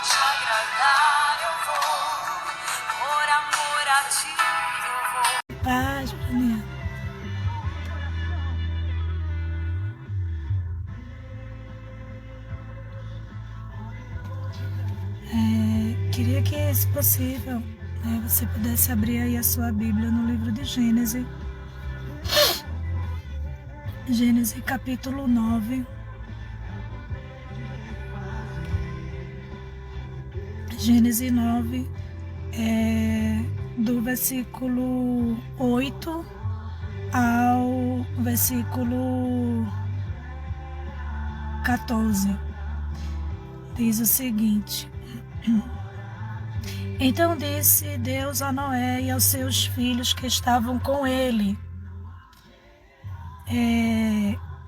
te agradar eu vou, por amor a ti eu vou. Paz, Bruninha. Queria que, se possível, você pudesse abrir aí a sua Bíblia no livro de Gênesis. Gênesis capítulo 9. Gênesis 9, do versículo 8 ao versículo 14. Diz o seguinte: Então disse Deus a Noé e aos seus filhos que estavam com ele: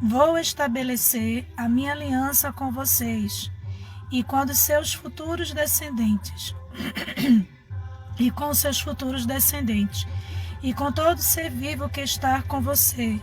Vou estabelecer a minha aliança com vocês e com os seus futuros descendentes, e com seus futuros descendentes, e com todo ser vivo que está com vocês,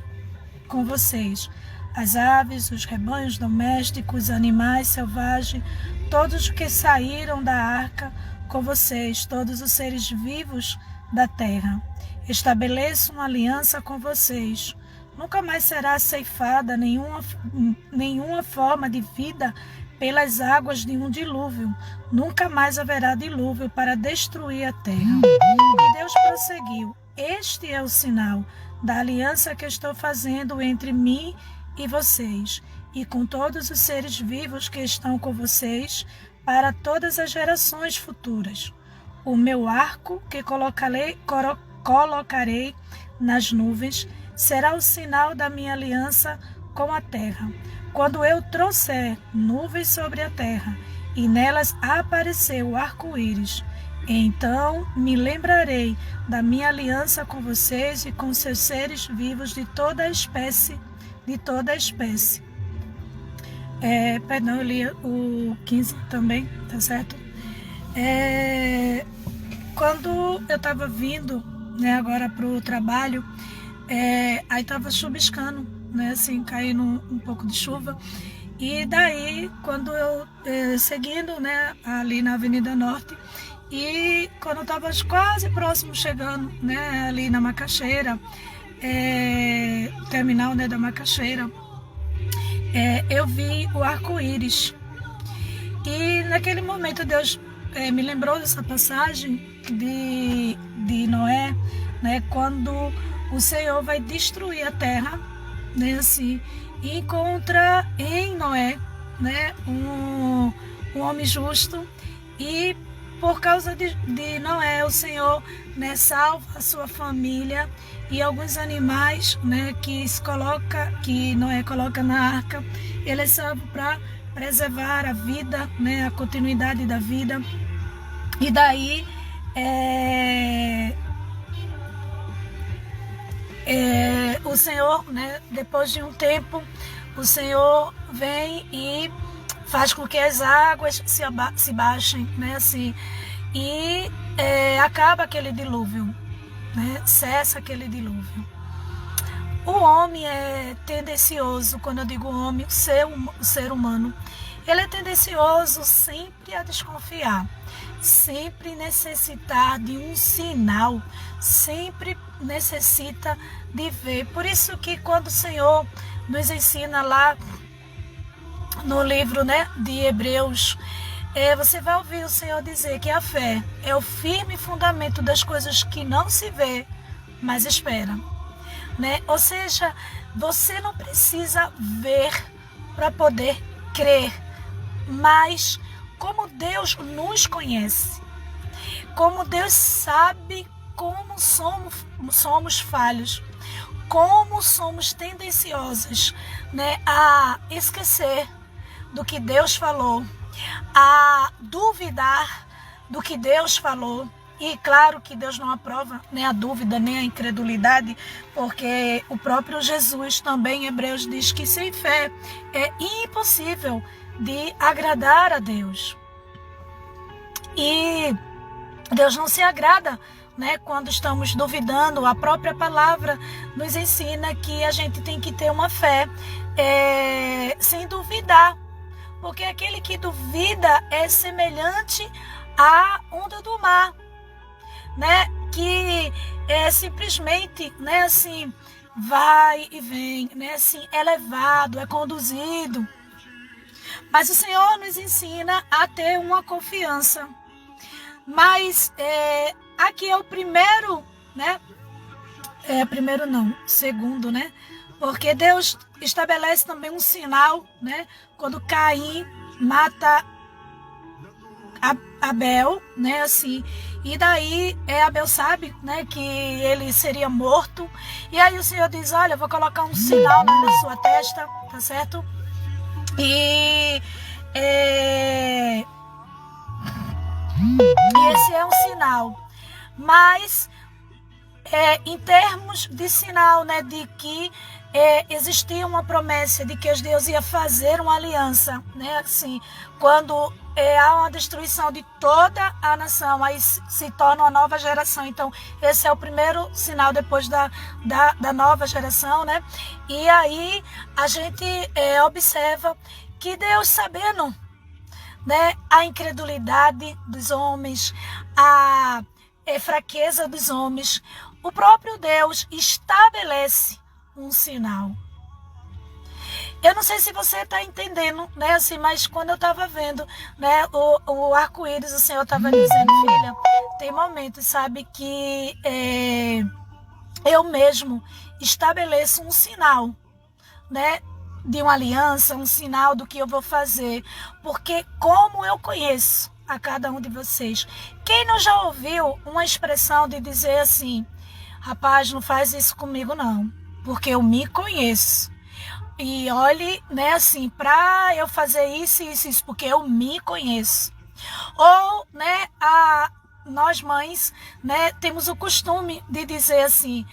as aves, os rebanhos domésticos, os animais selvagens, todos os que saíram da arca com vocês, todos os seres vivos da terra. Estabeleço uma aliança com vocês. Nunca mais será ceifada nenhuma forma de vida pelas águas de um dilúvio. Nunca mais haverá dilúvio para destruir a terra. E Deus prosseguiu: Este é o sinal da aliança que estou fazendo entre mim e vocês, e com todos os seres vivos que estão com vocês, para todas as gerações futuras. O meu arco que colocarei nas nuvens será o sinal da minha aliança com a terra. Quando eu trouxer nuvens sobre a terra e nelas aparecer o arco-íris, então me lembrarei da minha aliança com vocês e com seus seres vivos de toda a espécie. Perdão, eu li o 15 também, tá certo? Quando eu estava vindo, agora para o trabalho, aí estava chuviscando, assim, caindo um pouco de chuva. E daí, quando eu seguindo, ali na Avenida Norte, e quando eu estava quase próximo, chegando, ali na Macaxeira, terminal, da Macaxeira, eu vi o arco-íris. E naquele momento Deus me lembrou dessa passagem de Noé, quando o Senhor vai destruir a terra, assim, e encontra em Noé, um homem justo, e por causa de Noé, o Senhor, salva a sua família e alguns animais, que Noé coloca na arca. Ele é salvo para preservar a vida, a continuidade da vida. E daí o Senhor, depois de um tempo, o Senhor vem e faz com que as águas se baixem, assim, e acaba aquele dilúvio, cessa aquele dilúvio. O homem é tendencioso, quando eu digo homem, o ser humano, ele é tendencioso sempre a desconfiar, sempre necessitar de um sinal, sempre necessita de ver. Por isso que quando o Senhor nos ensina lá no livro, de Hebreus, você vai ouvir o Senhor dizer que a fé é o firme fundamento das coisas que não se vê, mas espera. Ou seja, você não precisa ver para poder crer, mas como Deus nos conhece, como Deus sabe como somos falhos, como somos tendenciosos, a esquecer do que Deus falou, a duvidar do que Deus falou. E claro que Deus não aprova nem a dúvida, nem a incredulidade, porque o próprio Jesus também em Hebreus diz que sem fé é impossível de agradar a Deus. E Deus não se agrada, quando estamos duvidando. A própria palavra nos ensina que a gente tem que ter uma fé sem duvidar, Porque aquele que duvida é semelhante à onda do mar, né? Que é simplesmente, né, assim, vai e vem, né, assim, é levado, é conduzido. Mas o Senhor nos ensina a ter uma confiança. Mas aqui é o primeiro, né? Primeiro não, segundo, né? Porque Deus estabelece também um sinal, né? Quando Caim mata Abel, né? Assim, e daí Abel sabe, né? Que ele seria morto. E aí o Senhor diz: olha, eu vou colocar um sinal na sua testa, tá certo? E esse é um sinal. Mas em termos de sinal, né, de que existia uma promessa de que Deus ia fazer uma aliança, né, assim, quando há uma destruição de toda a nação, aí se torna uma nova geração. Então, esse é o primeiro sinal depois da nova geração, né? E aí a gente observa que Deus, sabendo, né, a incredulidade dos homens, a fraqueza dos homens, o próprio Deus estabelece um sinal. Eu não sei se você está entendendo, né, assim, mas quando eu estava vendo, né, o arco-íris, o Senhor estava dizendo: filha, tem momentos, sabe, que eu mesmo estabeleço um sinal, né, de uma aliança, um sinal do que eu vou fazer, porque como eu conheço a cada um de vocês, quem não já ouviu uma expressão de dizer assim: rapaz, não faz isso comigo não, porque eu me conheço. E olhe, né, assim, para eu fazer isso, porque eu me conheço. Ou, né, nós mães, né, temos o costume de dizer assim: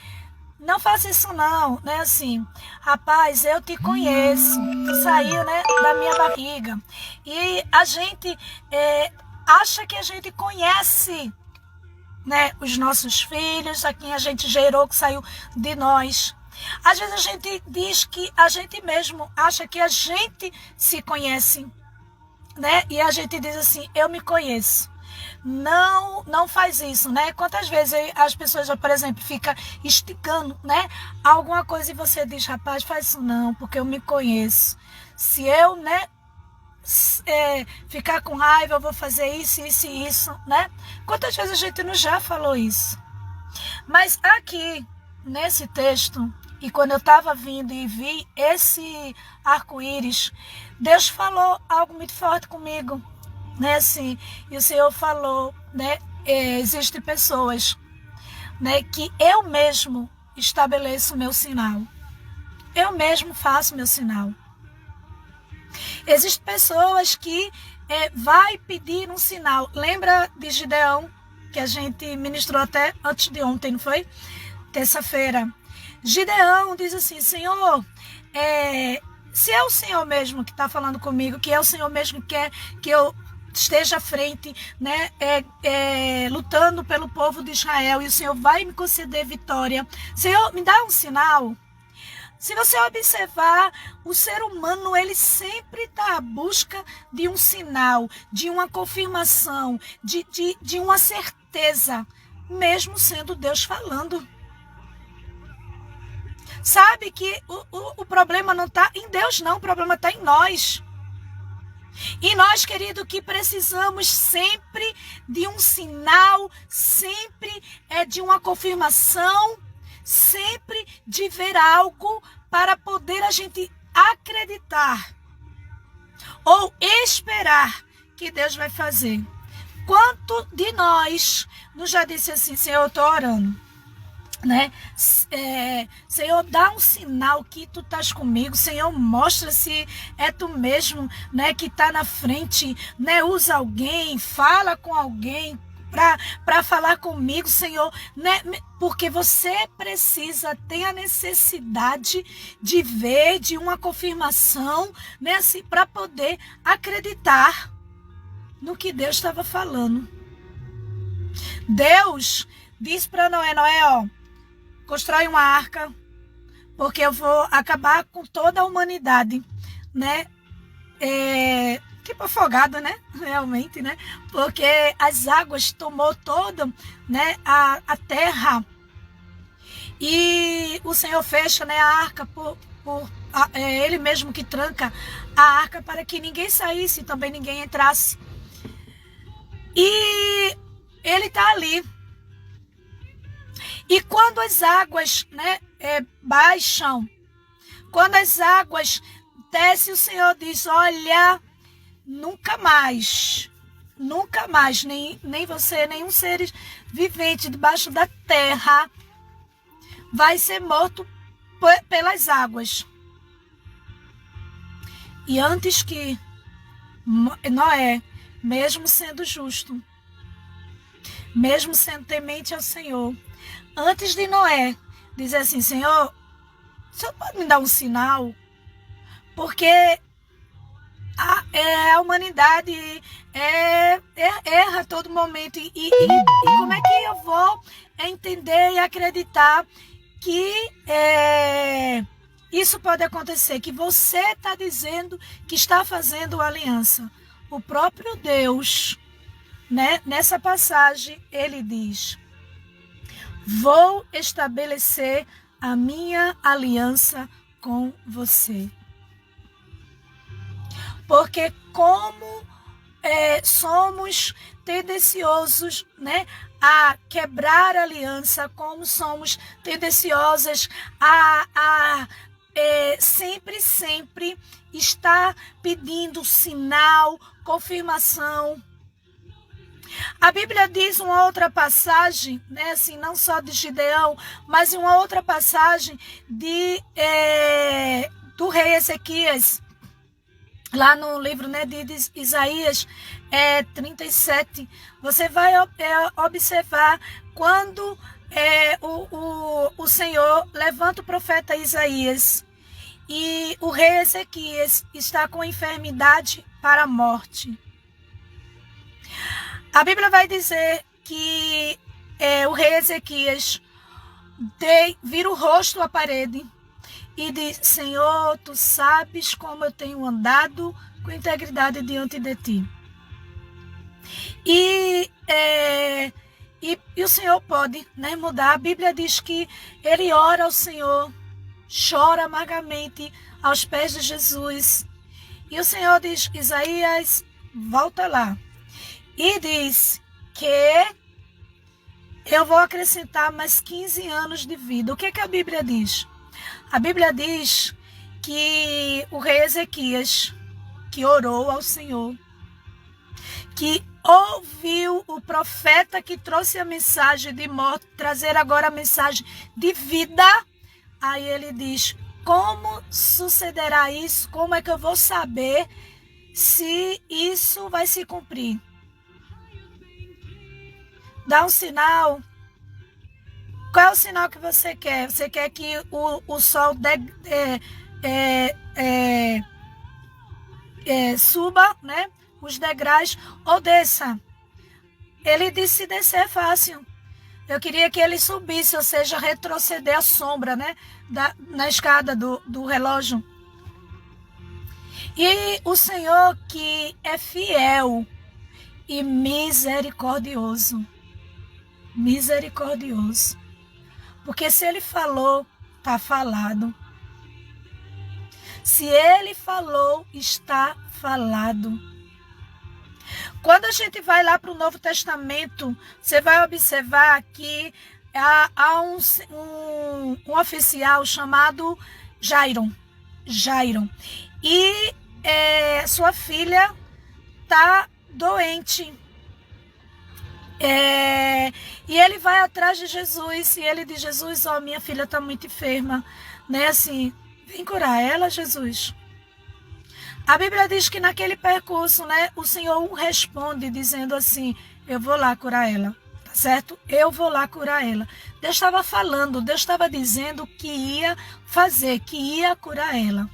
não faça isso não, né, assim, rapaz, eu te conheço, tu saiu, né, da minha barriga. E a gente acha que a gente conhece, né, os nossos filhos, a quem a gente gerou, que saiu de nós. Às vezes a gente diz que a gente mesmo acha que a gente se conhece, né? E a gente diz assim: eu me conheço. Não faz isso, né? Quantas vezes as pessoas, por exemplo, ficam esticando, né, alguma coisa e você diz: rapaz, faz isso não, porque eu me conheço. Se eu, né, ficar com raiva, eu vou fazer isso, isso e isso, né? Quantas vezes a gente não já falou isso? Mas aqui, nesse texto, e quando eu estava vindo e vi esse arco-íris, Deus falou algo muito forte comigo, né? Assim, e o Senhor falou, né? Existem pessoas, né, que eu mesmo estabeleço o meu sinal. Eu mesmo faço meu sinal. Existem pessoas que vai pedir um sinal. Lembra de Gideão, que a gente ministrou até antes de ontem, não foi? Terça-feira. Gideão diz assim: Senhor, se é o Senhor mesmo que está falando comigo, que é o Senhor mesmo que quer que eu esteja à frente, né, lutando pelo povo de Israel, e o Senhor vai me conceder vitória, Senhor, me dá um sinal. Se você observar, o ser humano, ele sempre está à busca de um sinal, de uma confirmação, de uma certeza, mesmo sendo Deus falando. Sabe que o problema não está em Deus, não, o problema está em nós. E nós, querido, que precisamos sempre de um sinal, sempre de uma confirmação, sempre de ver algo para poder a gente acreditar ou esperar que Deus vai fazer. Quanto de nós nos já disse assim: Senhor, eu estou orando, né? Senhor, dá um sinal que tu estás comigo. Senhor, mostra se é tu mesmo, né, que está na frente, né? Usa alguém, fala com alguém para falar comigo, Senhor, né? Porque você precisa ter a necessidade de ver, de uma confirmação, né, assim, para poder acreditar no que Deus estava falando. Deus diz para Noé: ó, constrói uma arca, porque eu vou acabar com toda a humanidade, né? tipo afogado, né? Realmente, né? Porque as águas tomou toda, né, a terra. E o Senhor fecha, né, a arca ele mesmo que tranca a arca para que ninguém saísse, também ninguém entrasse. E ele está ali. E quando as águas, né, baixam, quando as águas descem, o Senhor diz: olha, nunca mais, nem você, nenhum ser vivente debaixo da terra vai ser morto pelas águas. E antes que Noé, mesmo sendo justo, mesmo sendo temente ao Senhor, antes de Noé dizer assim: Senhor, o Senhor pode me dar um sinal? Porque a humanidade erra a todo momento. E como é que eu vou entender e acreditar que isso pode acontecer? Que você está dizendo que está fazendo aliança. O próprio Deus, né, nessa passagem, ele diz: vou estabelecer a minha aliança com você. Porque como somos tendenciosos, né, a quebrar a aliança, como somos tendenciosas a sempre estar pedindo sinal, confirmação. A Bíblia diz uma outra passagem, né, assim, não só de Gideão, mas em uma outra passagem do rei Ezequias, lá no livro, né, de Isaías 37, você vai observar quando o Senhor levanta o profeta Isaías e o rei Ezequias está com enfermidade para a morte. A Bíblia vai dizer que o rei Ezequias vira o rosto à parede e diz: Senhor, tu sabes como eu tenho andado com integridade diante de ti. E o Senhor pode, né, mudar. A Bíblia diz que ele ora ao Senhor, chora amargamente aos pés de Jesus. E o Senhor diz: Isaías, volta lá. E diz que eu vou acrescentar mais 15 anos de vida. O que a Bíblia diz? A Bíblia diz que o rei Ezequias, que orou ao Senhor, que ouviu o profeta que trouxe a mensagem de morte, trazer agora a mensagem de vida. Aí ele diz: como sucederá isso? Como é que eu vou saber se isso vai se cumprir? Dá um sinal. Qual é o sinal que você quer? Você quer que o sol suba, né, os degraus, ou desça? Ele disse: se descer é fácil. Eu queria que ele subisse, ou seja, retroceder a sombra, né, na escada do relógio. E o Senhor, que é fiel e misericordioso. Porque se ele falou, está falado. Se ele falou, está falado. Quando a gente vai lá para o Novo Testamento, você vai observar que há um oficial chamado Jairo. E sua filha está doente. E ele vai atrás de Jesus e ele diz: Jesus, ó, minha filha está muito enferma, né? Assim, vem curar ela, Jesus. A Bíblia diz que naquele percurso, né, o Senhor responde dizendo assim: eu vou lá curar ela, tá certo? Eu vou lá curar ela. Deus estava falando, Deus estava dizendo que ia fazer, que ia curar ela.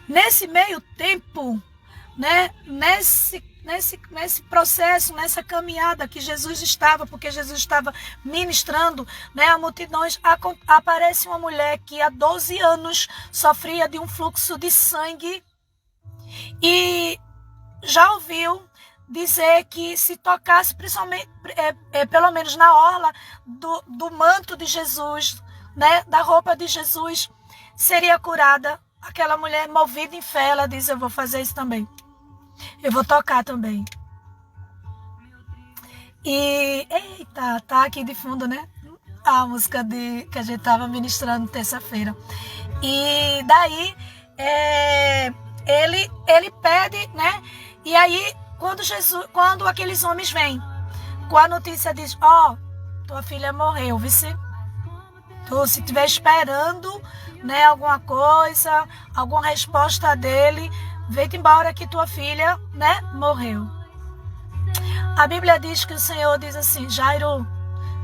Nesse meio tempo, né, nesse processo, nessa caminhada que Jesus estava, porque Jesus estava ministrando, né, a multidões, aparece uma mulher que há 12 anos sofria de um fluxo de sangue E já ouviu dizer que se tocasse, principalmente, pelo menos na orla do manto de Jesus, né, da roupa de Jesus, seria curada. Aquela mulher movida em fé, ela diz, eu vou fazer isso também. Eu vou tocar também. E, eita, tá aqui de fundo, né? A música que a gente tava ministrando terça-feira. E daí, ele pede, né? E aí, quando aqueles homens vêm com a notícia, diz, tua filha morreu, vice. Tu, se estiver esperando, né, alguma coisa, alguma resposta dele, vem-te embora que tua filha, né, morreu. A Bíblia diz que o Senhor diz assim, Jairo,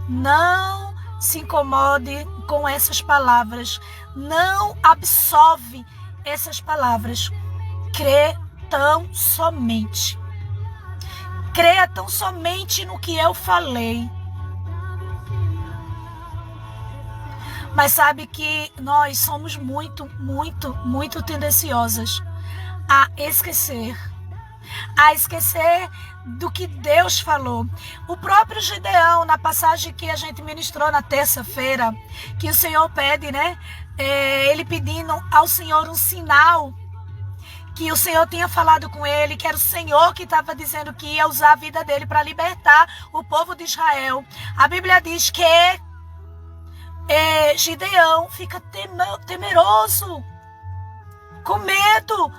não se incomode com essas palavras, não absorve essas palavras, crê tão somente. Creia tão somente no que eu falei. Mas sabe que nós somos muito, muito, muito tendenciosas a esquecer do que Deus falou. O próprio Gideão, na passagem que a gente ministrou na terça-feira, que o Senhor pede, né? Ele pedindo ao Senhor um sinal, que o Senhor tinha falado com ele, que era o Senhor que estava dizendo que ia usar a vida dele para libertar o povo de Israel. A Bíblia diz que Gideão fica temeroso, com medo,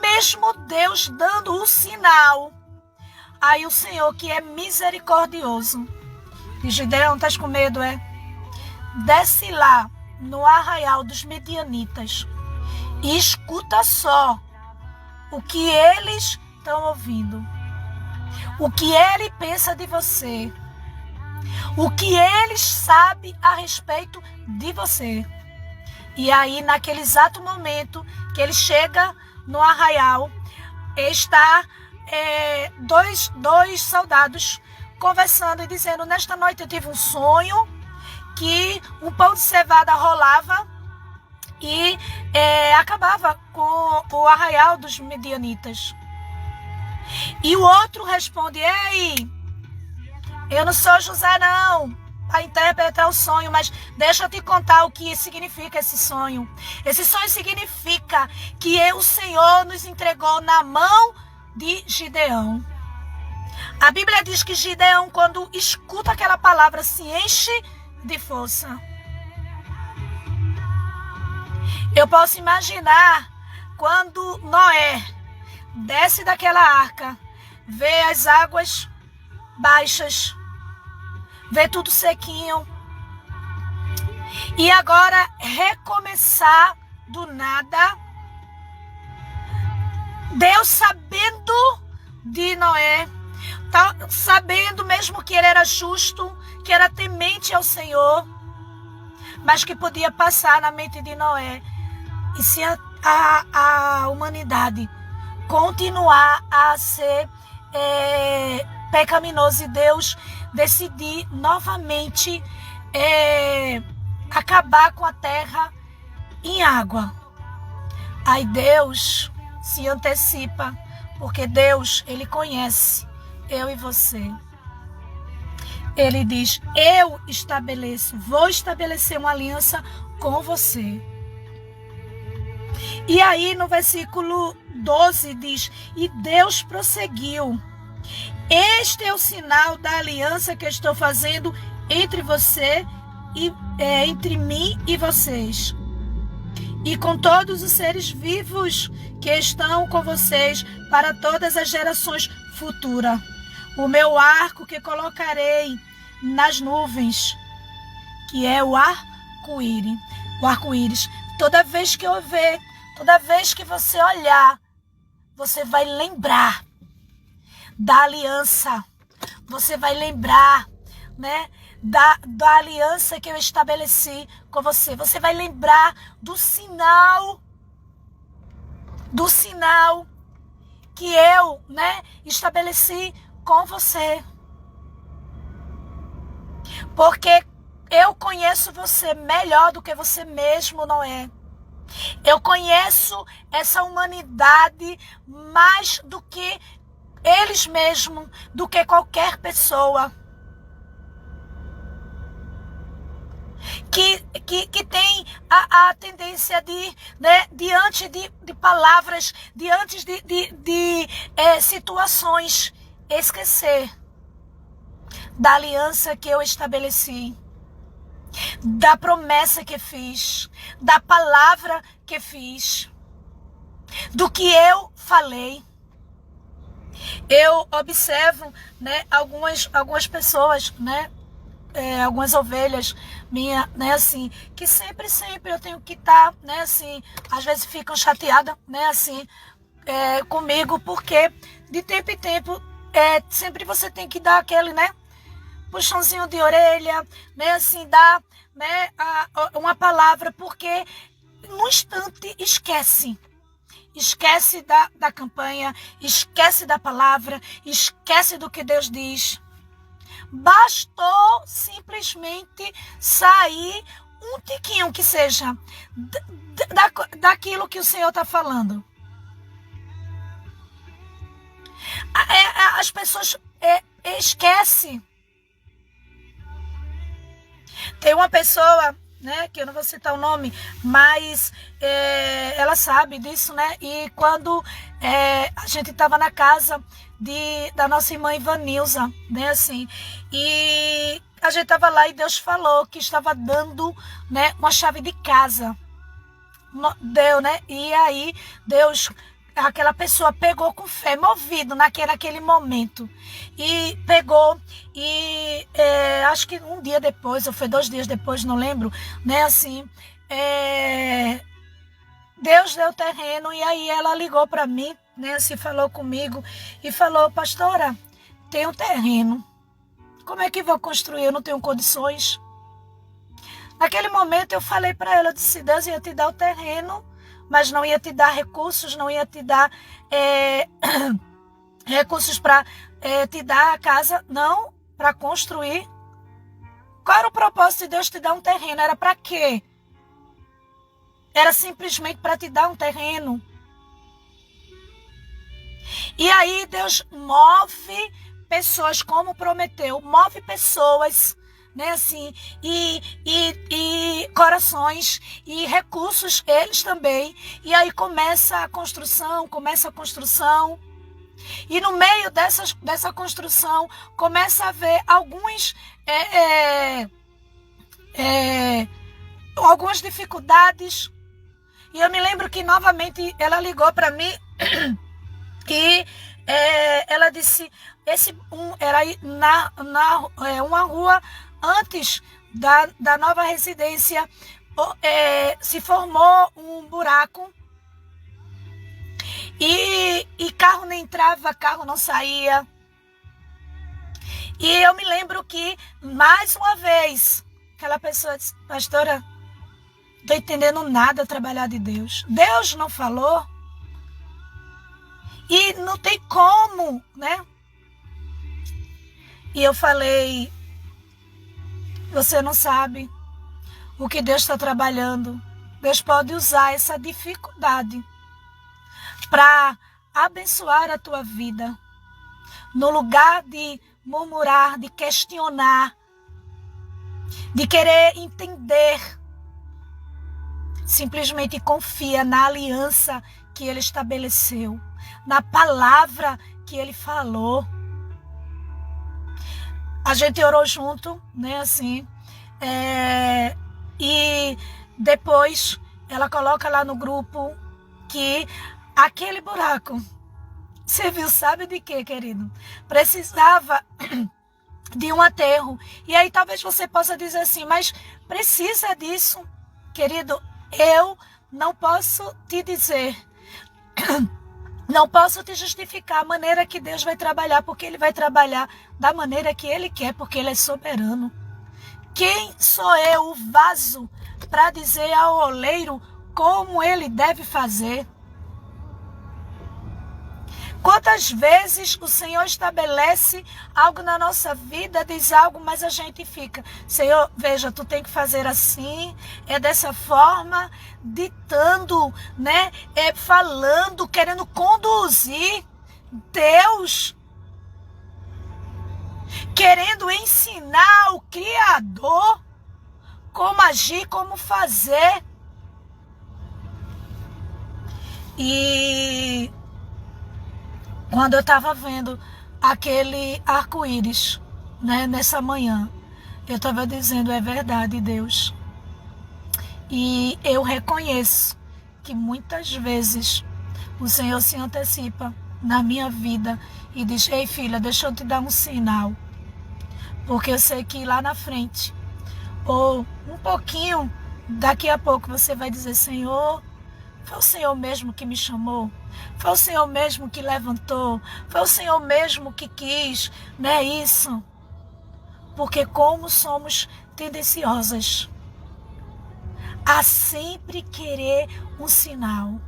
mesmo Deus dando o sinal. Aí o Senhor, que é misericordioso, diz, Gideão, estás com medo, Desce lá no arraial dos Medianitas e escuta só o que eles estão ouvindo, o que ele pensa de você, o que eles sabem a respeito de você. E aí, naquele exato momento que ele chega no arraial, está dois soldados conversando e dizendo, nesta noite eu tive um sonho que um pão de cevada rolava e acabava com o arraial dos Medianitas. E o outro responde, ei, eu não sou José não, para interpretar o sonho, mas deixa eu te contar o que significa esse sonho. Esse sonho significa que o Senhor nos entregou na mão de Gideão. A Bíblia diz que Gideão, quando escuta aquela palavra, se enche de força. Eu posso imaginar quando Noé desce daquela arca, vê as águas baixas, vê tudo sequinho, e agora recomeçar do nada. Deus, sabendo de Noé, sabendo mesmo que ele era justo, que era temente ao Senhor, mas que podia passar na mente de Noé, e se a humanidade continuar a ser pecaminosa e Deus decidir novamente acabar com a terra em água, aí Deus se antecipa, porque Deus, ele conhece eu e você. Ele diz, eu vou estabelecer uma aliança com você. E aí no versículo 12 diz, e Deus prosseguiu, este é o sinal da aliança que eu estou fazendo entre você e entre mim e vocês, e com todos os seres vivos que estão com vocês para todas as gerações futuras. O meu arco que colocarei nas nuvens, que é o arco-íris. O arco-íris. Toda vez que eu ver, toda vez que você olhar, você vai lembrar da aliança. Você vai lembrar, né, da aliança que eu estabeleci com você. Você vai lembrar do sinal que eu, né, estabeleci com você. Porque eu conheço você melhor do que você mesmo, Noé. Eu conheço essa humanidade mais do que eles mesmos, do que qualquer pessoa. Que tem a tendência de, né, diante de palavras, diante de situações, esquecer da aliança que eu estabeleci, da promessa que fiz, da palavra que fiz, do que eu falei. Eu observo, né, algumas pessoas, né, algumas ovelhas minha, né, assim, que sempre eu tenho que estar, né, assim, às vezes ficam chateadas, né, assim, comigo, porque de tempo em tempo, sempre você tem que dar aquele, né, puxãozinho de orelha, né, assim, dar, né, uma palavra, porque no instante esquece da campanha, esquece da palavra, esquece do que Deus diz. Bastou simplesmente sair um tiquinho que seja daquilo que o Senhor está falando. As pessoas esquecem. Tem uma pessoa, né, que eu não vou citar o nome, mas ela sabe disso, né? E quando a gente estava na casa da nossa irmã Ivanilza, né, assim, e a gente estava lá e Deus falou que estava dando, né, uma chave de casa. Deu, né? E aí Deus, aquela pessoa pegou com fé, movido naquele momento, e pegou e acho que um dia depois, ou foi 2 dias depois, não lembro, né, assim, Deus deu terreno. E aí ela ligou para mim, né, assim, falou comigo e falou: pastora, tem um terreno, como é que vou construir? Eu não tenho condições. Naquele momento eu falei para ela, eu disse: Deus ia te dar o terreno, mas não ia te dar recursos, não ia te dar recursos para te dar a casa, não, para construir. Qual era o propósito de Deus te dar um terreno? Era para quê? Era simplesmente para te dar um terreno. E aí Deus move pessoas como prometeu, move pessoas, né, assim, e corações e recursos, eles também. E aí começa a construção. E no meio dessa construção começa a haver algumas dificuldades. E eu me lembro que novamente ela ligou para mim e ela disse, era uma rua antes da nova residência, se formou um buraco e carro não entrava, carro não saía. E eu me lembro que, mais uma vez, aquela pessoa disse: pastora, não estou entendendo nada trabalhar de Deus. Deus não falou. E não tem como, né? E eu falei: você não sabe o que Deus está trabalhando. Deus pode usar essa dificuldade para abençoar a tua vida. No lugar de murmurar, de questionar, de querer entender, simplesmente confia na aliança que Ele estabeleceu, na palavra que Ele falou. A gente orou junto, né, assim, e depois ela coloca lá no grupo que aquele buraco serviu, sabe de quê, querido? Precisava de um aterro. E aí talvez você possa dizer assim: mas precisa disso? Querido, eu não posso te dizer, não posso te justificar a maneira que Deus vai trabalhar, porque Ele vai trabalhar da maneira que Ele quer, porque Ele é soberano. Quem sou eu, o vaso, para dizer ao oleiro como ele deve fazer? Quantas vezes o Senhor estabelece algo na nossa vida, diz algo, mas a gente fica, Senhor, veja, tu tem que fazer assim, é dessa forma, ditando, né? Falando, querendo conduzir. Deus querendo ensinar o Criador como agir, como fazer. E quando eu estava vendo aquele arco-íris, né, nessa manhã, eu estava dizendo, é verdade, Deus. E eu reconheço que muitas vezes o Senhor se antecipa na minha vida e diz, ei filha, deixa eu te dar um sinal. Porque eu sei que lá na frente, ou um pouquinho, daqui a pouco você vai dizer, Senhor, foi o Senhor mesmo que me chamou? Foi o Senhor mesmo que levantou? Foi o Senhor mesmo que quis, né, isso? Porque como somos tendenciosas a sempre querer um sinal.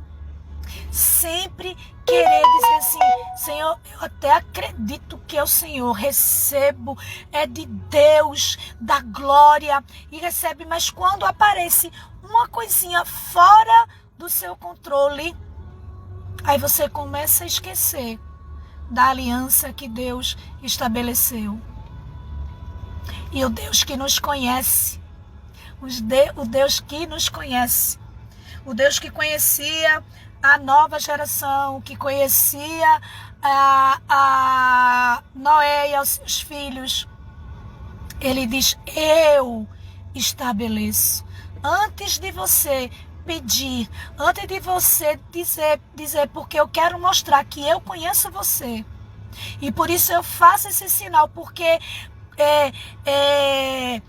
Sempre querer dizer assim, Senhor, eu até acredito que é o Senhor, recebo, é de Deus, da glória, e recebe, mas quando aparece uma coisinha fora do seu controle, aí você começa a esquecer da aliança que Deus estabeleceu. E o Deus que nos conhece, o Deus que nos conhece, o Deus que conhecia a nova geração, que conhecia a Noé e aos seus filhos, ele diz, eu estabeleço. Antes de você pedir, antes de você dizer, porque eu quero mostrar que eu conheço você. E por isso eu faço esse sinal, porque é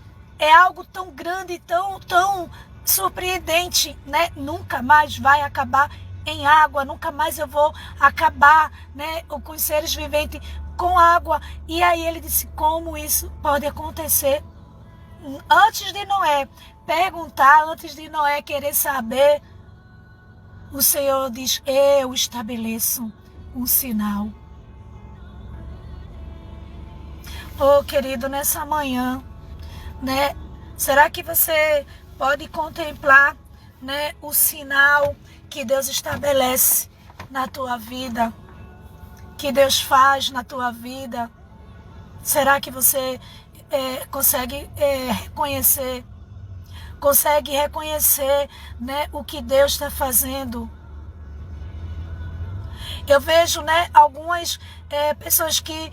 algo tão grande, tão surpreendente, né? Nunca mais vai acabar em água, nunca mais eu vou acabar, né, com os seres viventes com água. E aí ele disse, como isso pode acontecer? Antes de Noé perguntar, antes de Noé querer saber, o Senhor diz, eu estabeleço um sinal. Oh, querido, nessa manhã, né, será que você pode contemplar, né, o sinal que Deus estabelece na tua vida, que Deus faz na tua vida? Será que você consegue reconhecer? Consegue reconhecer, né, o que Deus está fazendo? Eu vejo, né, algumas pessoas que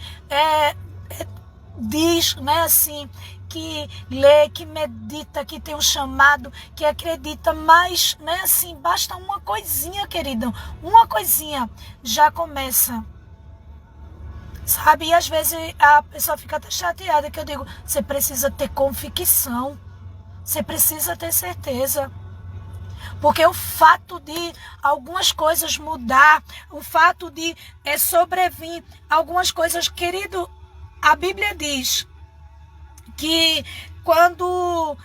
diz, né, assim, que lê, que medita, que tem um chamado, que acredita, mas, né, assim, basta uma coisinha, querido, uma coisinha, já começa, sabe? E às vezes a pessoa fica até chateada, que eu digo, você precisa ter convicção, você precisa ter certeza, porque o fato de algumas coisas mudar, o fato de sobrevir algumas coisas, querido, a Bíblia diz que quando o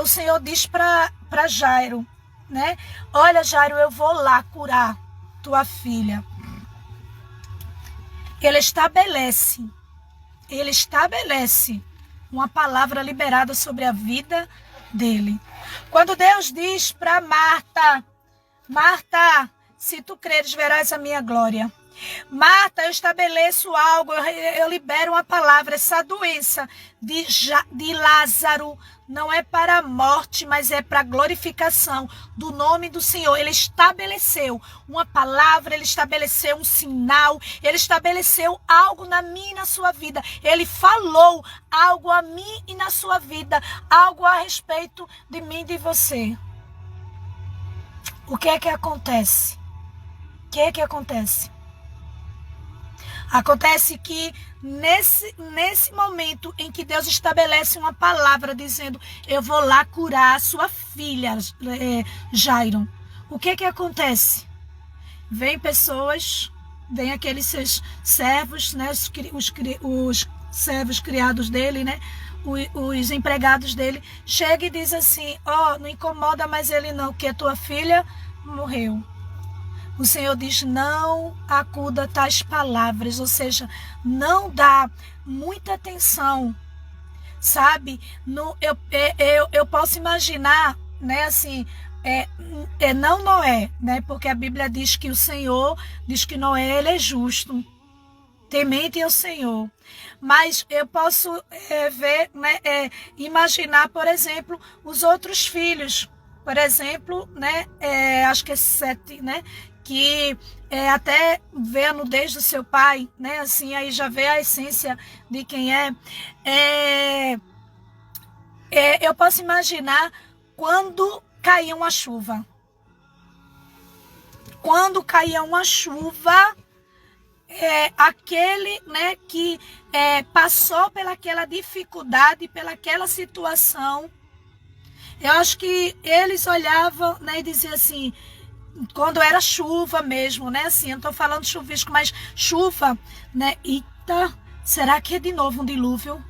Senhor diz para Jairo, né? Olha, Jairo, eu vou lá curar tua filha. Ele estabelece uma palavra liberada sobre a vida dele. Quando Deus diz para Marta, Marta, se tu creres, verás a minha glória. Marta, eu estabeleço algo, eu libero uma palavra. Essa doença de Lázaro não é para a morte, mas é para a glorificação do nome do Senhor. Ele estabeleceu uma palavra, ele estabeleceu um sinal, ele estabeleceu algo na minha e na sua vida. Ele falou algo a mim e na sua vida, algo a respeito de mim e de você. O que é que acontece? O que é que acontece? Acontece que nesse momento em que Deus estabelece uma palavra dizendo, eu vou lá curar a sua filha, Jairo. O que que acontece? Vem pessoas, vem aqueles seus servos, né, os servos criados dele, né, os empregados dele, chega e diz assim, ó, não incomoda mais ele não, que a tua filha morreu. o Senhor diz: não acuda tais palavras, ou seja, não dá muita atenção, sabe? Eu posso imaginar, né, assim, não Noé, né? Porque a Bíblia diz que o Senhor diz que Noé, ele é justo, temente ao Senhor. Mas eu posso ver, né, imaginar, por exemplo, os outros filhos, por exemplo, né, acho que é Sete, né, que até vê a nudez do seu pai, né, assim, aí já vê a essência de quem é. Eu posso imaginar quando caía uma chuva. Quando caía uma chuva, aquele, né, que passou pelaquela dificuldade, pelaquela situação, eu acho que eles olhavam, né, e diziam assim, quando era chuva mesmo, né, assim, eu não estou falando chuvisco, mas chuva, né, eita, será que é de novo um dilúvio?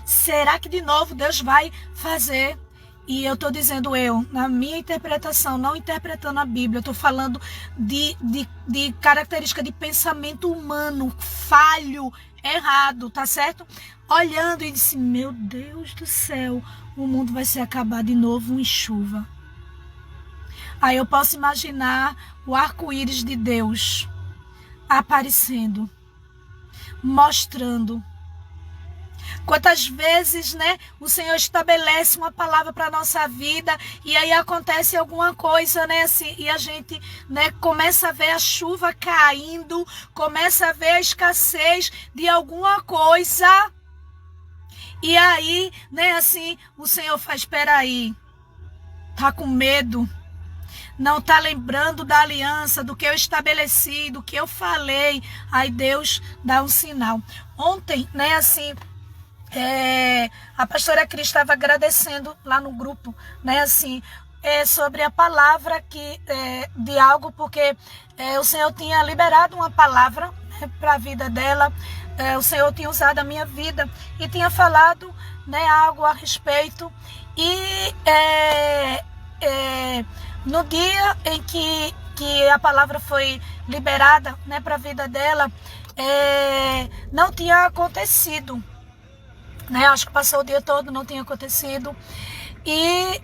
Será que de novo Deus vai fazer? E eu estou dizendo na minha interpretação, não interpretando a Bíblia, eu estou falando de característica de pensamento humano, falho, errado, tá certo? Olhando e disse, meu Deus do céu, o mundo vai se acabar de novo em chuva. Aí eu posso imaginar o arco-íris de Deus aparecendo, mostrando. Quantas vezes, né, o Senhor estabelece uma palavra para a nossa vida e aí acontece alguma coisa, né, assim, e a gente, né, começa a ver a chuva caindo, começa a ver a escassez de alguma coisa. E aí, né, assim, o Senhor faz, espera aí, tá com medo? Não tá lembrando da aliança, do que eu estabeleci, do que eu falei? Aí Deus dá um sinal. Ontem, né, assim, a pastora Cris estava agradecendo lá no grupo, né, assim, sobre a palavra de algo, porque o Senhor tinha liberado uma palavra, né, para a vida dela, o Senhor tinha usado a minha vida e tinha falado, né, algo a respeito, e no dia em que a palavra foi liberada, né, para a vida dela, não tinha acontecido. Né, acho que passou o dia todo, não tinha acontecido. E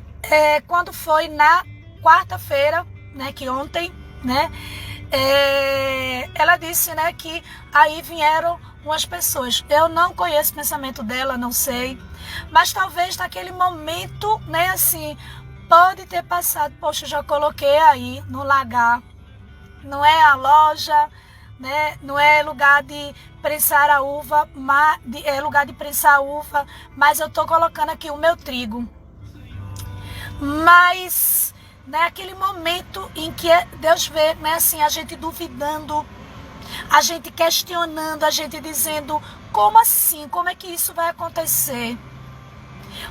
quando foi na quarta-feira, né, que ontem, né, ela disse, né, que aí vieram umas pessoas. Eu não conheço o pensamento dela, não sei. Mas talvez naquele momento, né, assim, pode ter passado. Poxa, eu já coloquei aí no lagar. Não é a loja, né, não é lugar de prensar a uva, é lugar de prensar a uva, mas eu estou colocando aqui o meu trigo. Mas, né, aquele momento em que Deus vê, né, assim, a gente duvidando, a gente questionando, a gente dizendo, como assim? Como é que isso vai acontecer?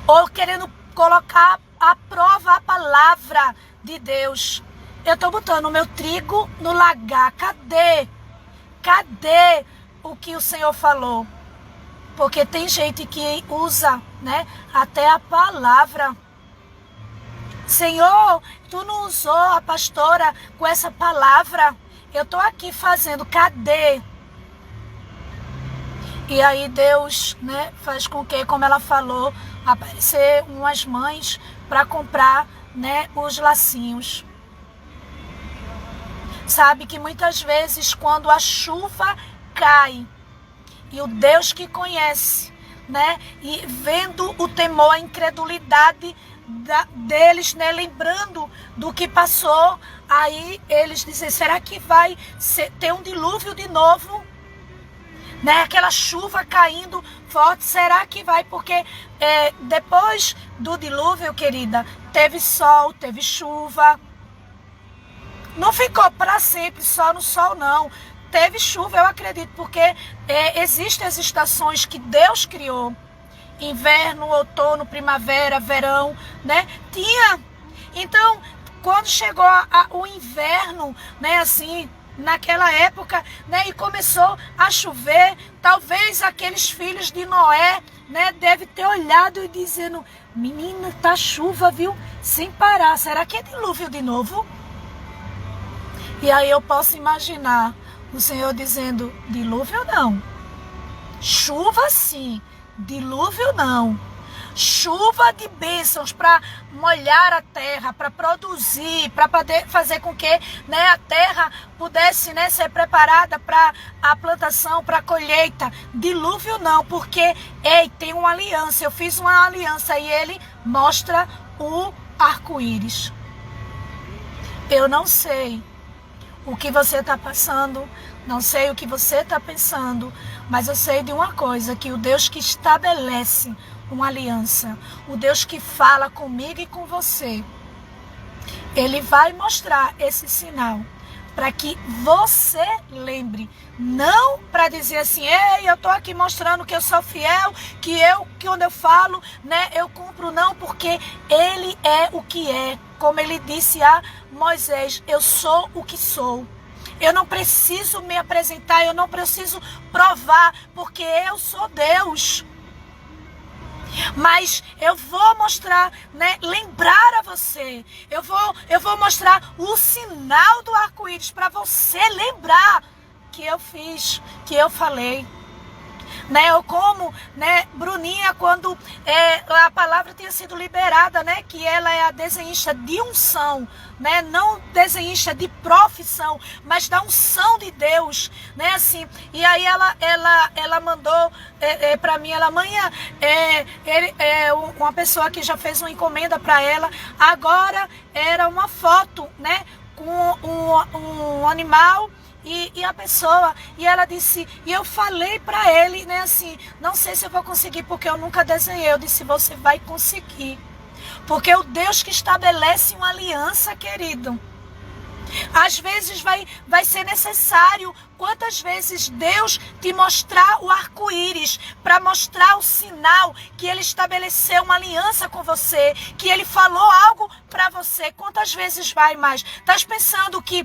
Ou querendo colocar à prova a palavra de Deus. Eu estou botando o meu trigo no lagar. Cadê? Cadê o que o Senhor falou? Porque tem gente que usa, né, até a palavra. Senhor, tu não usou a pastora com essa palavra? Eu estou aqui fazendo, cadê? E aí Deus, né, faz com que, como ela falou, aparecer umas mães para comprar, né, os lacinhos. Sabe que muitas vezes quando a chuva cai e o Deus que conhece, né, e vendo o temor, a incredulidade deles, né, lembrando do que passou, aí eles dizem, será que vai ter um dilúvio de novo? Né, aquela chuva caindo forte, será que vai? Porque depois do dilúvio, querida, teve sol, teve chuva. Não ficou para sempre só no sol, não. Teve chuva, eu acredito, porque existem as estações que Deus criou. Inverno, outono, primavera, verão, né? Tinha. Então, quando chegou o inverno, né, assim, naquela época, né, e começou a chover, talvez aqueles filhos de Noé, né, devem ter olhado e dizendo, menina, tá chuva, viu? Sem parar. Será que é dilúvio de novo? E aí eu posso imaginar o Senhor dizendo, dilúvio não. Chuva sim, dilúvio não. Chuva de bênçãos para molhar a terra, para produzir, para poder fazer com que, né, a terra pudesse, né, ser preparada para a plantação, para a colheita. Dilúvio não, porque tem uma aliança. Eu fiz uma aliança e ele mostra o arco-íris. Eu não sei o que você está passando, não sei o que você está pensando, mas eu sei de uma coisa, que o Deus que estabelece uma aliança, o Deus que fala comigo e com você, ele vai mostrar esse sinal para que você lembre, não para dizer assim, ei, eu estou aqui mostrando que eu sou fiel, que quando eu falo, né, eu cumpro, não, porque ele é o que é, como ele disse a Moisés, eu sou o que sou. Eu não preciso me apresentar, eu não preciso provar, porque eu sou Deus. Mas eu vou mostrar, né, lembrar a você. Eu vou mostrar o sinal do arco-íris para você lembrar que eu fiz, que eu falei. Né, eu como, né, Bruninha, quando a palavra tinha sido liberada, né, que ela é a desenhista de unção, né, não desenhista de profissão, mas da unção de Deus, né, assim, e aí ela mandou para mim, ela, mãe, uma pessoa que já fez uma encomenda para ela, agora era uma foto, né, com um animal, e a pessoa, e ela disse, e eu falei para ele, né, assim, não sei se eu vou conseguir porque eu nunca desenhei. Eu disse, você vai conseguir, porque o Deus que estabelece uma aliança, querido, às vezes vai ser necessário, quantas vezes Deus te mostrar o arco-íris, para mostrar o sinal que ele estabeleceu uma aliança com você, que ele falou algo para você. Quantas vezes vai mais? Estás pensando que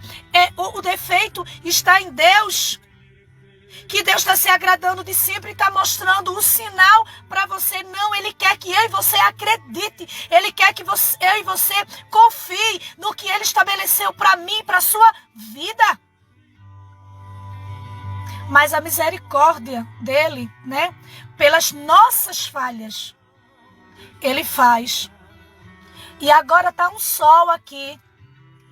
o defeito está em Deus? Que Deus está se agradando de sempre e está mostrando o sinal para você? Não, ele quer que eu e você acredite. Ele quer que eu e você confie no que ele estabeleceu para mim, para a sua vida. Mas a misericórdia dele, né, pelas nossas falhas, ele faz. E agora está um sol aqui.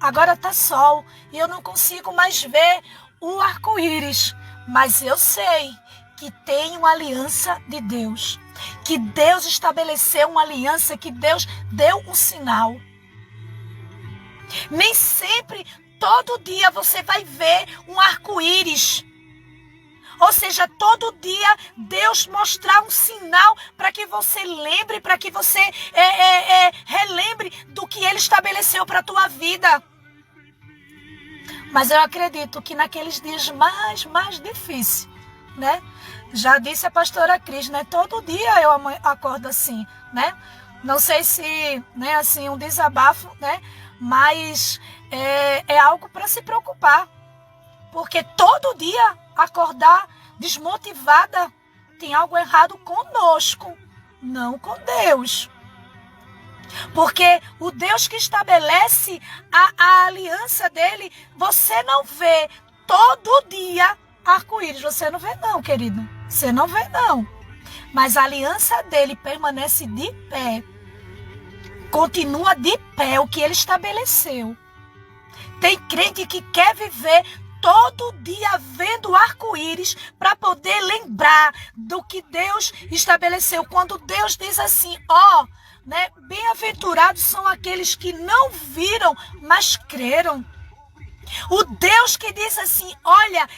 Agora está sol e eu não consigo mais ver o arco-íris. Mas eu sei que tem uma aliança de Deus, que Deus estabeleceu uma aliança, que Deus deu um sinal. Nem sempre, todo dia você vai ver um arco-íris. Ou seja, todo dia Deus mostrar um sinal para que você lembre, para que você relembre do que Ele estabeleceu para a tua vida. Mas eu acredito que naqueles dias mais difíceis, né? Já disse a pastora Cris, né? Todo dia eu acordo assim, né? Não sei se, né, assim, um desabafo, né? Mas é algo para se preocupar. Porque todo dia acordar desmotivada, tem algo errado conosco, não com Deus. Porque o Deus que estabelece a aliança dele, você não vê todo dia arco-íris. Você não vê não, querido. Você não vê não. Mas a aliança dele permanece de pé. Continua de pé o que ele estabeleceu. Tem crente que quer viver todo dia vendo arco-íris para poder lembrar do que Deus estabeleceu. Quando Deus diz assim, né, bem-aventurados são aqueles que não viram, mas creram. O Deus que diz assim, olha,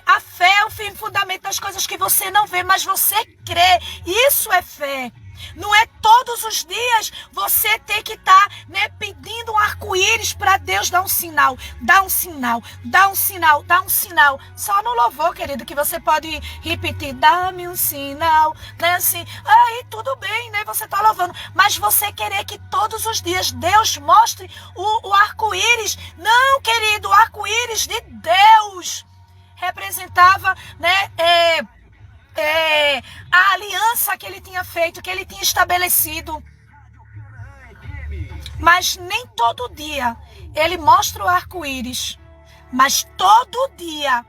a fé é o firme fundamento das coisas que você não vê, mas você crê. Isso é fé. Não é todos os dias você ter que estar, né, pedindo um arco-íris para Deus dar um sinal. Dá um sinal, dá um sinal, dá um sinal. Só no louvor, querido, que você pode repetir, dá-me um sinal, né, assim, aí tudo bem, né, você está louvando. Mas você querer que todos os dias Deus mostre o arco-íris. Não, querido, o arco-íris de Deus representava, né, a aliança que ele tinha feito, que ele tinha estabelecido. Mas nem todo dia ele mostra o arco-íris, mas todo dia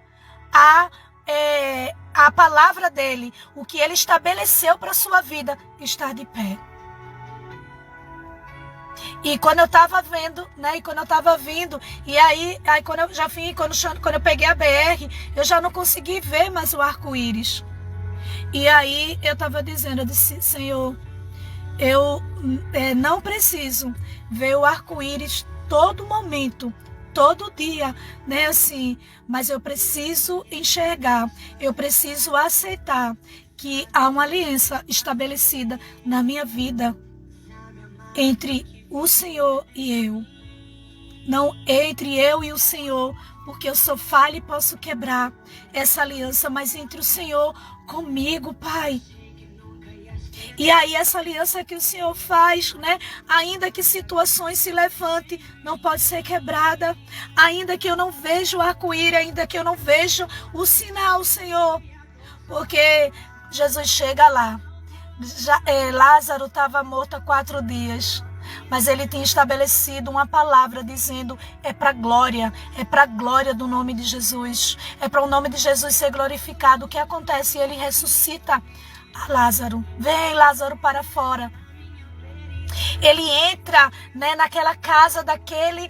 a palavra dele, o que ele estabeleceu para a sua vida, está de pé. E quando eu estava vendo, né, e quando eu estava vindo, e aí quando eu já vim, quando eu peguei a BR, eu já não consegui ver mais o arco-íris. E aí eu estava dizendo, eu disse, Senhor, eu não preciso ver o arco-íris todo momento, todo dia, né, assim, mas eu preciso enxergar, eu preciso aceitar que há uma aliança estabelecida na minha vida entre o Senhor e eu. Não entre eu e o Senhor, porque eu sou falha e posso quebrar essa aliança, mas entre o Senhor comigo, Pai. E aí essa aliança que o Senhor faz, né? Ainda que situações se levantem, não pode ser quebrada. Ainda que eu não veja o arco-íris, ainda que eu não veja o sinal, Senhor. Porque Jesus chega lá. Lázaro estava morto há 4 dias. Mas ele tinha estabelecido uma palavra dizendo, é para a glória do nome de Jesus. É para o nome de Jesus ser glorificado. O que acontece? Ele ressuscita a Lázaro. Vem, Lázaro, para fora. Ele entra, né, naquela casa daquele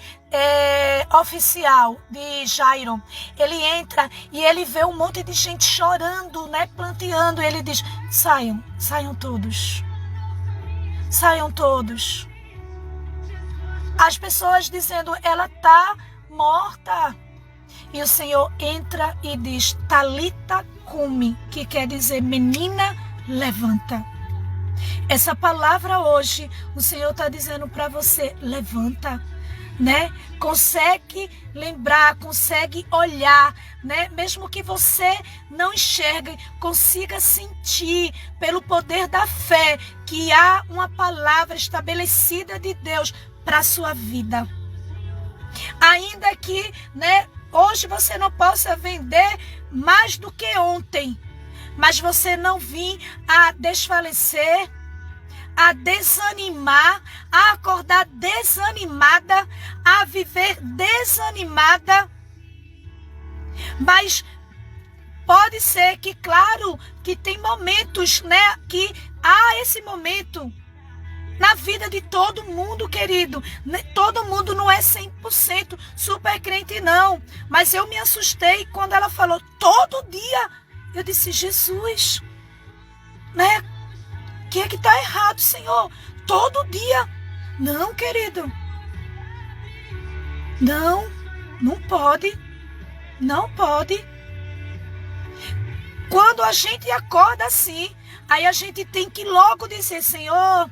oficial de Jairo. Ele entra e ele vê um monte de gente chorando, né, planteando. Ele diz, saiam todos. Saiam todos. As pessoas dizendo, ela está morta. E o Senhor entra e diz, Talita cumi, que quer dizer, menina, levanta. Essa palavra hoje, o Senhor está dizendo para você, levanta, né? Consegue lembrar, consegue olhar, né? Mesmo que você não enxergue, consiga sentir pelo poder da fé que há uma palavra estabelecida de Deus para a sua vida. Ainda que, né, hoje você não possa vender mais do que ontem, mas você não vir a desfalecer, a desanimar, a acordar desanimada, a viver desanimada. Mas pode ser que, claro, que tem momentos, né, que há esse momento na vida de todo mundo, querido. Todo mundo não é 100% super crente, não. Mas eu me assustei quando ela falou todo dia. Eu disse, Jesus, né? O que é que está errado, Senhor? Todo dia. Não, querido. Não pode. Não pode. Quando a gente acorda assim, aí a gente tem que logo dizer, Senhor,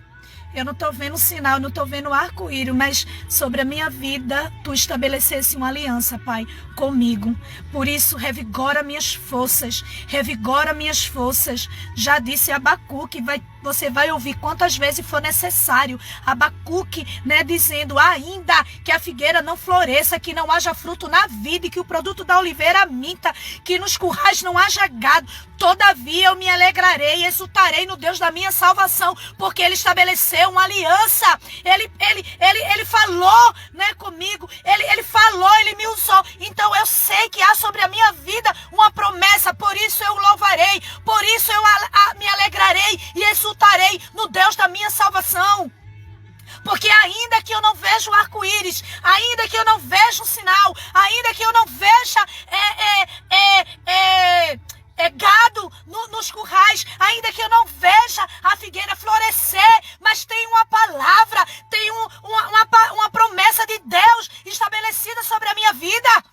eu não estou vendo sinal, eu não estou vendo arco-íris, mas sobre a minha vida, Tu estabelecesse uma aliança, Pai, comigo. Por isso, revigora minhas forças, revigora minhas forças. Já disse Abacuque, você vai ouvir quantas vezes for necessário. Abacuque, né, dizendo, ainda que a figueira não floresça, que não haja fruto na vida, e que o produto da oliveira minta, que nos currais não haja gado. Todavia eu me alegrarei e exultarei no Deus da minha salvação, porque Ele estabeleceu uma aliança. Ele falou, né, comigo. Ele falou, Ele me usou. Então eu sei que há sobre a minha vida uma promessa. Por isso eu louvarei. Por isso eu me alegrarei e exultarei no Deus da minha salvação. Porque ainda que eu não veja o arco-íris, ainda que eu não veja o sinal, ainda que eu não veja gado nos currais, ainda que eu não veja a figueira florescer, mas tem uma palavra, tem uma promessa de Deus estabelecida sobre a minha vida.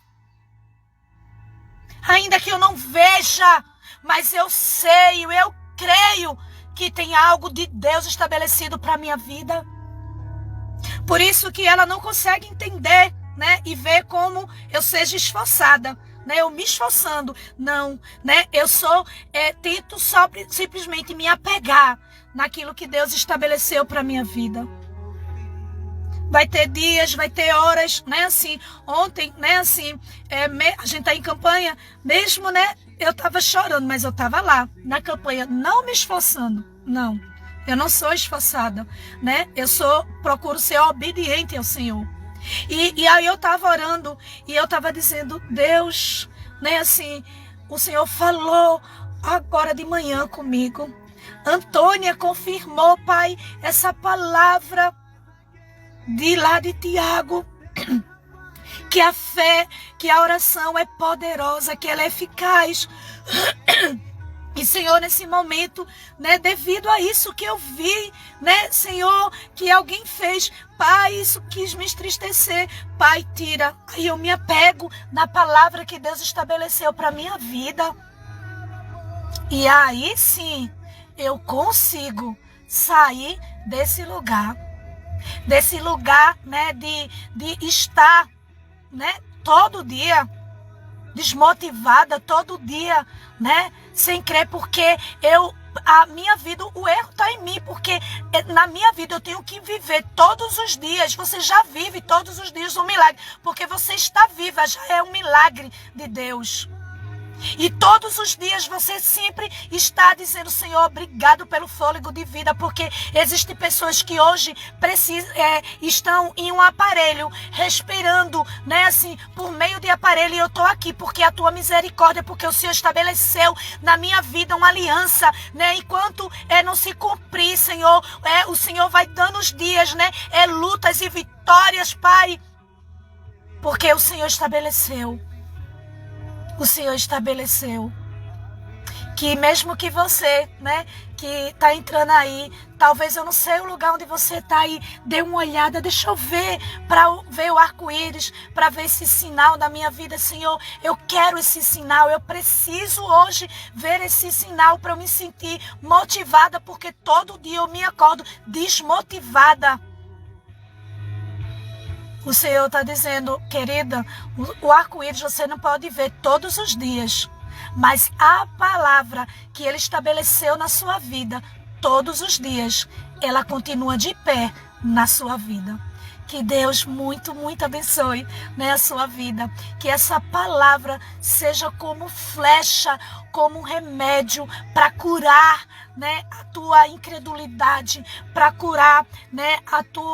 Ainda que eu não veja, mas eu sei, eu creio que tem algo de Deus estabelecido para a minha vida. Por isso que ela não consegue entender, né, e ver como eu seja esforçada, né, eu me esforçando. Não, né, eu tento simplesmente me apegar naquilo que Deus estabeleceu para a minha vida. Vai ter dias, vai ter horas, né, assim, ontem, né, assim, a gente tá em campanha, mesmo, né, eu tava chorando, mas eu tava lá, na campanha, não me esforçando, não. Eu não sou esforçada, né? Procuro ser obediente ao Senhor. E aí eu estava orando e eu estava dizendo, Deus, né, assim, o Senhor falou agora de manhã comigo. Antônia confirmou, Pai, essa palavra de lá de Tiago, que a fé, que a oração é poderosa, que ela é eficaz. E, Senhor, nesse momento, né, devido a isso que eu vi, né, Senhor, que alguém fez, Pai, isso quis me entristecer, Pai, tira. Aí eu me apego na palavra que Deus estabeleceu para minha vida. E aí sim, eu consigo sair desse lugar, né, de estar, né, todo dia desmotivada, todo dia, né, sem crer, porque a minha vida, o erro está em mim, porque na minha vida eu tenho que viver todos os dias. Você já vive todos os dias um milagre, porque você está viva, já é um milagre de Deus. E todos os dias você sempre está dizendo, Senhor, obrigado pelo fôlego de vida, porque existem pessoas que hoje estão em um aparelho, respirando, né, assim, por meio de aparelho, e eu estou aqui porque a tua misericórdia, porque o Senhor estabeleceu na minha vida uma aliança, né, enquanto não se cumprir, Senhor, o Senhor vai dando os dias, né, lutas e vitórias, Pai, porque o Senhor estabeleceu. O Senhor estabeleceu que mesmo que você, né, que está entrando aí, talvez eu não sei o lugar onde você está aí, dê uma olhada, deixa eu ver, para ver o arco-íris, para ver esse sinal da minha vida, Senhor, eu quero esse sinal, eu preciso hoje ver esse sinal para eu me sentir motivada, porque todo dia eu me acordo desmotivada. O Senhor está dizendo, querida, o arco-íris você não pode ver todos os dias, mas a palavra que Ele estabeleceu na sua vida todos os dias, ela continua de pé na sua vida. Que Deus muito, muito abençoe, né, a sua vida. Que essa palavra seja como flecha, como um remédio para curar, né, a tua incredulidade, para curar, né,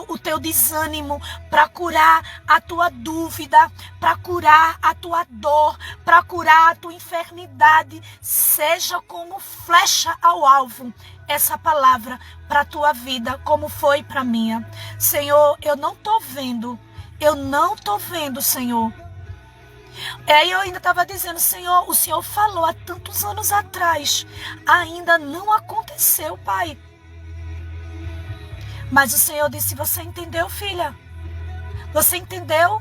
o teu desânimo, para curar a tua dúvida, para curar a tua dor, para curar a tua enfermidade. Seja como flecha ao alvo essa palavra para a tua vida, como foi para a minha. Senhor, eu não estou vendo, Senhor. Aí eu ainda estava dizendo, Senhor, o Senhor falou há tantos anos atrás, ainda não aconteceu, Pai. Mas o Senhor disse, você entendeu, filha? Você entendeu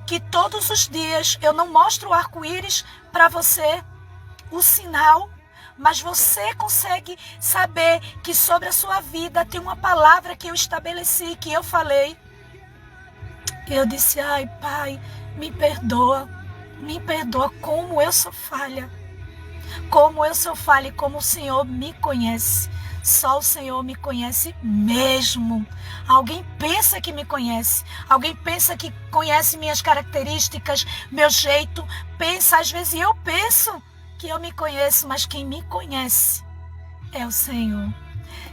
que todos os dias eu não mostro o arco-íris para você, o sinal, mas você consegue saber que sobre a sua vida tem uma palavra que eu estabeleci, que eu falei. E eu disse, ai, Pai, me perdoa como eu sou falha. Como eu sou falha e como o Senhor me conhece. Só o Senhor me conhece mesmo. Alguém pensa que me conhece. Alguém pensa que conhece minhas características, meu jeito. Pensa, às vezes eu penso que eu me conheço, mas quem me conhece é o Senhor.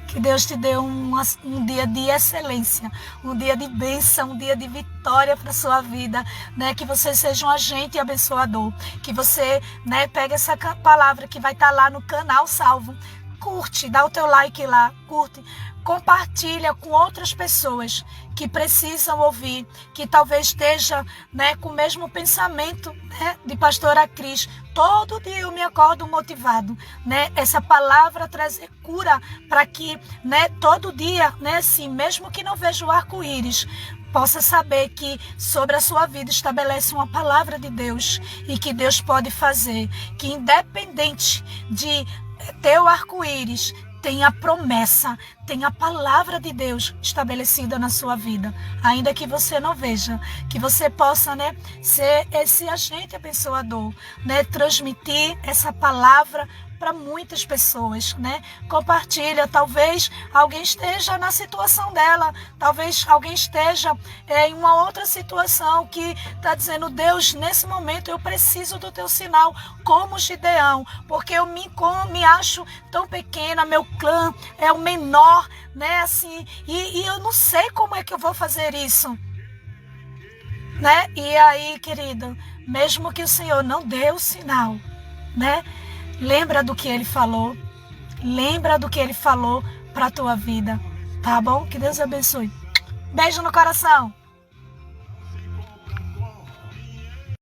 Que Deus te dê um dia de excelência, um dia de bênção, um dia de vitória para a sua vida, né? Que você seja um agente abençoador, que você, né, pegue essa palavra que vai estar lá no canal salvo, curte, dá o teu like lá, curte, compartilha com outras pessoas que precisam ouvir, que talvez esteja, né, com o mesmo pensamento, né, de pastora Cris. Todo dia eu me acordo motivado, né, essa palavra trazer cura para que, né, todo dia, né, assim, mesmo que não veja o arco-íris, possa saber que sobre a sua vida estabelece uma palavra de Deus e que Deus pode fazer, que independente de ter o arco-íris, tem a promessa, tem a palavra de Deus estabelecida na sua vida. Ainda que você não veja, que você possa, né, ser esse agente abençoador, né, transmitir essa palavra para muitas pessoas, né? Compartilha, talvez alguém esteja na situação dela, talvez alguém esteja em uma outra situação que está dizendo, Deus, nesse momento eu preciso do teu sinal, como Gideão, porque eu me acho tão pequena, meu clã é o menor, né? Assim, e eu não sei como é que eu vou fazer isso. né? E aí, querido, mesmo que o Senhor não dê o sinal, né? Lembra do que Ele falou. Lembra do que Ele falou para a tua vida, tá bom? Que Deus abençoe. Beijo no coração.